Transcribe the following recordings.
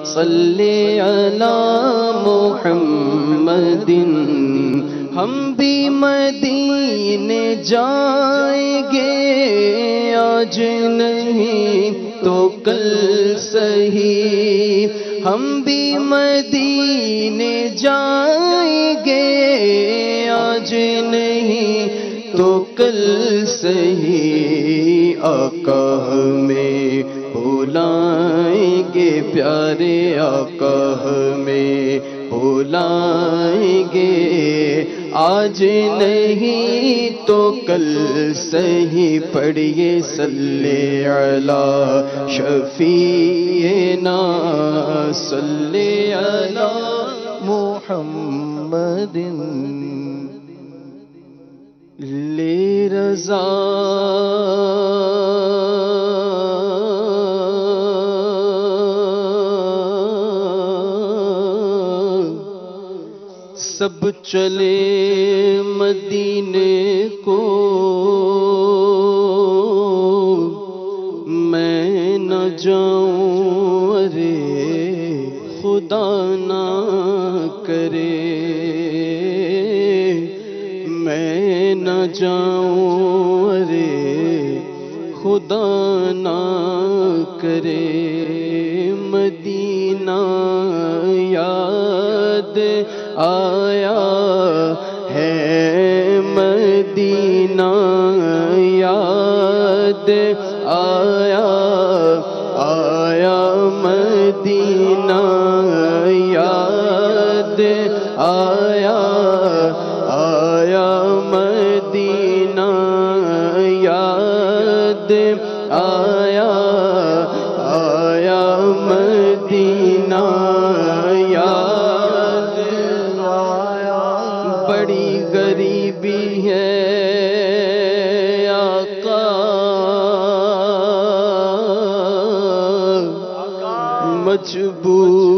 صلی علی محمد ہم بھی مدینے جائیں گے آج نہیں تو کل صحیح ہم بھی مدینے جائیں گے آج نہیں تو کل صحیح آقا ہمیں بلائیں گے پیارے آقا ہمیں بلائیں گے آج نہیں تو کل صحیح پڑھیے صلی علی شفیعنا صلی علی محمد لے رضا سب چلے مدینے کو میں نہ جاؤں ارے خدا نہ کرے میں نہ جاؤں ارے خدا نہ کرے مدینہ یاد آیا ہے مدینہ یاد آیا آیا مدینہ یاد آیا آیا مدینہ یاد آیا آیا مدینہ یاد آیا بڑی غریبی ہے آقا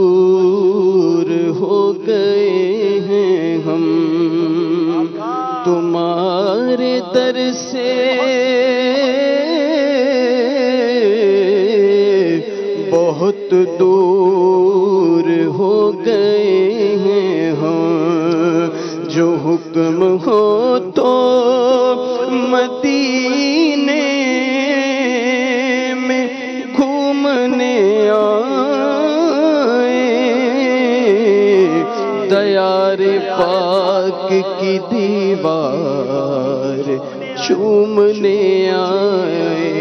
مجبور ہو گئے ہیں ہم تمہارے در سے بہت دور ہو گئے ہیں ہم جو حکم ہو تو مدینے میں گھومنے آئے دیار پاک کی دیوار چومنے آئے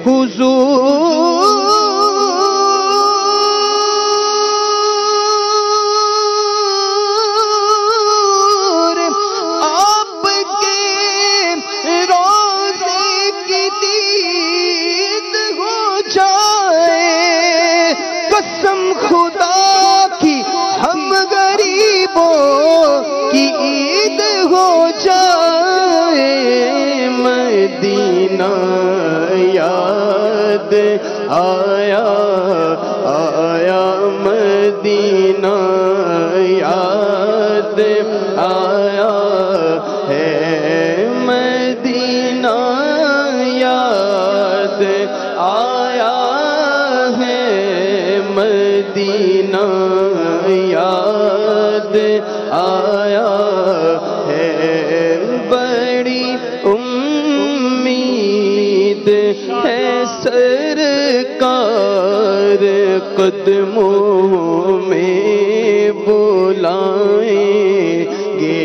حضور قسم خدا کی ہم غریبوں کی عید ہو جائے مدینہ یاد آیا آیا مدینہ یاد آیا ہے مدینہ یاد آیا مدینہ یاد آیا ہے بڑی امید ہے سرکار قدموں میں بلائیں گے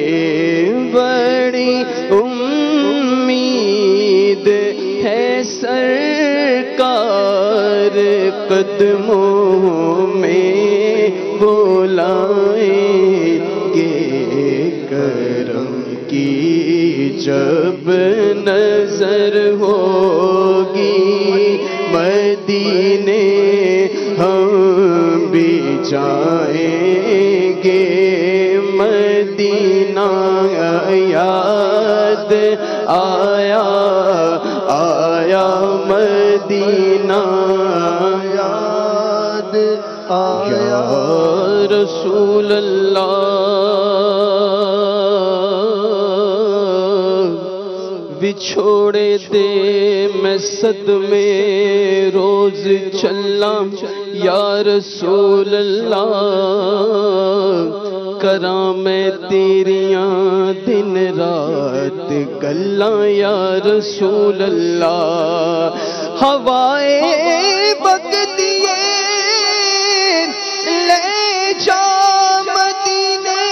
بڑی امید ہے سرکار قدموں میں بلائیں گے کرم کی جب نظر ہوگی مدینے ہم بھی جائیں گے مدینہ یاد آیا آیا مدینہ یاد آیا یا رسول اللہ چھوڑے دے میں صدمے روز چلا یا رسول اللہ کراں میں تیریاں دن رات گلاں یا رسول اللہ ہوائے بگدیے لے جا مدینے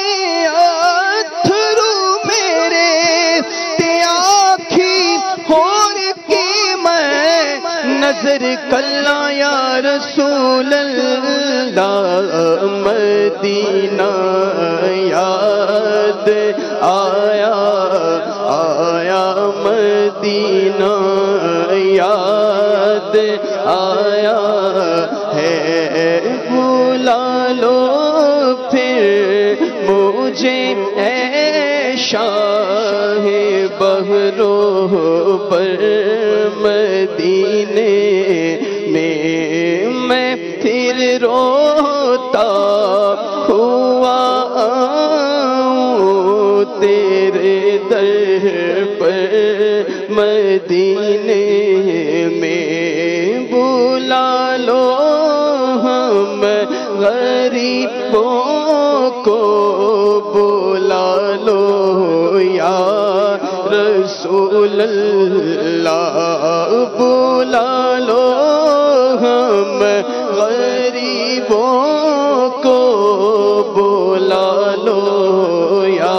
اتھرو میرے تے آکھی ہور کی میں نظر کلا یا رسول اللہ مدینہ یاد آیا آیا مدینہ یاد آیا ہے بلا لو پھر مجھے اے شاہ بحرو پر مدینے میں پھر روتا ہوا آؤں تیرے در پر مدینے میں بلا لو ہم غریبوں کو بلا لو یا رسول اللہ بلا لو ہم غریبوں کو بلا لو یا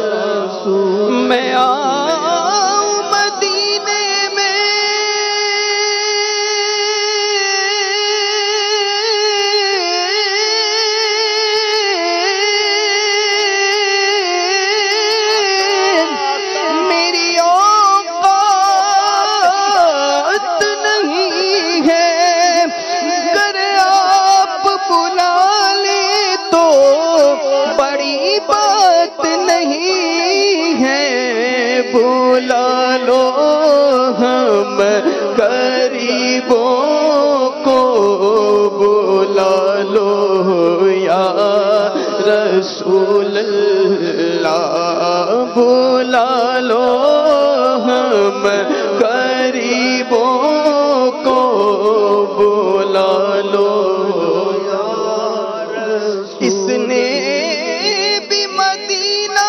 رسول میں آؤں مدینے میں میری اوقات نہیں ہے گر آپ بلا لے تو بڑی بات نہیں ہے بلا لو ہم غریبوں کو بلا لو یا رسول اللہ بلا لو ہم غریبوں کو بلا لو اس نے بھی مدینہ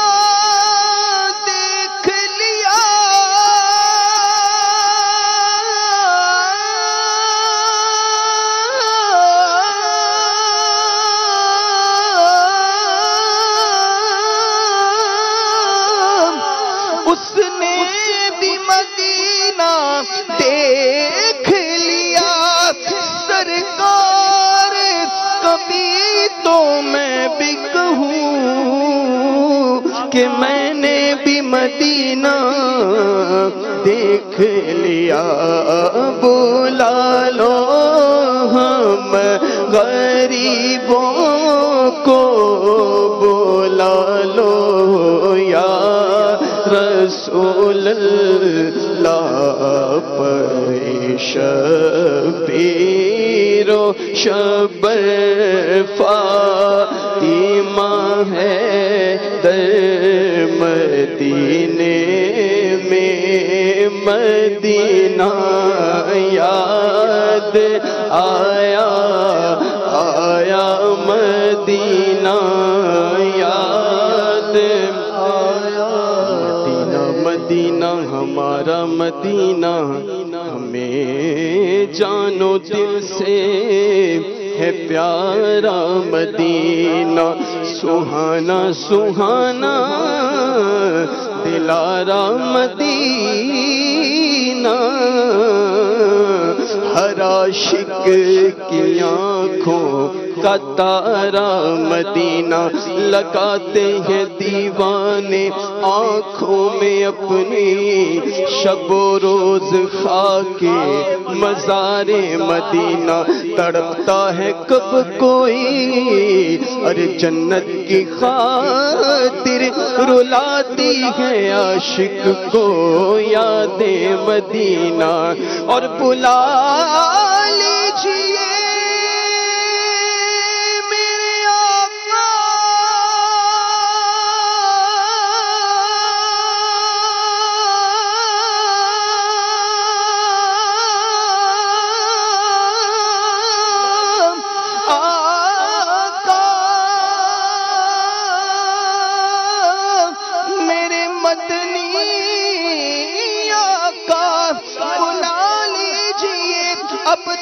دیکھ لیا اس نے بھی مدینہ دیکھ لیا سرکار کبھی تو میں بھی کہوں کہ میں نے بھی مدینہ دیکھ لیا بلا لو ہم غریبوں کو بلا لو یا رسول اللہ شبیر و شبر فاطمہ ہے در مدینے میں مدینہ یاد آیا آیا مدینہ یاد آیا مدینہ ہمارا مدینہ ہمیں جانو دل سے ہے پیارا مدینہ سہانا سہانا دلارا مدینہ ہر عاشق کی آنکھوں کا تارا مدینہ لگاتے ہیں دیوانے آنکھوں میں اپنی شب و روز خاک مزار مدینہ تڑپتا ہے کب کوئی ارے جنت کی خاطر رلاتی ہے عاشق کو یاد مدینہ اور بلا لیجیے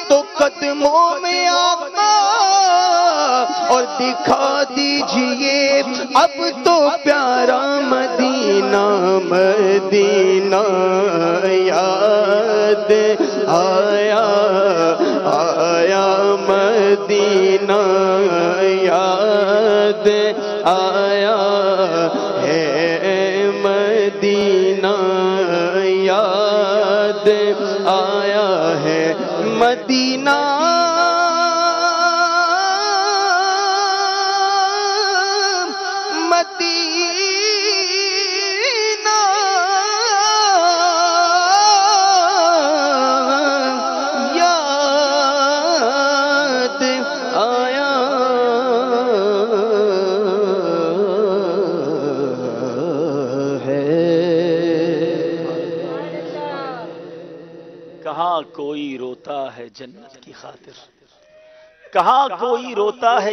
تو قدموں میں آقا اور دکھا دیجئے اب تو پیارا مدینہ مدینہ یاد آیا آیا مدینہ یاد آیا ہے مدینہ یاد آیا ہے مدینہ مدینہ یاد آیا ہے۔ کہاں کوئی روتا ہے جنت کی خاطر، کہاں کوئی روتا ہے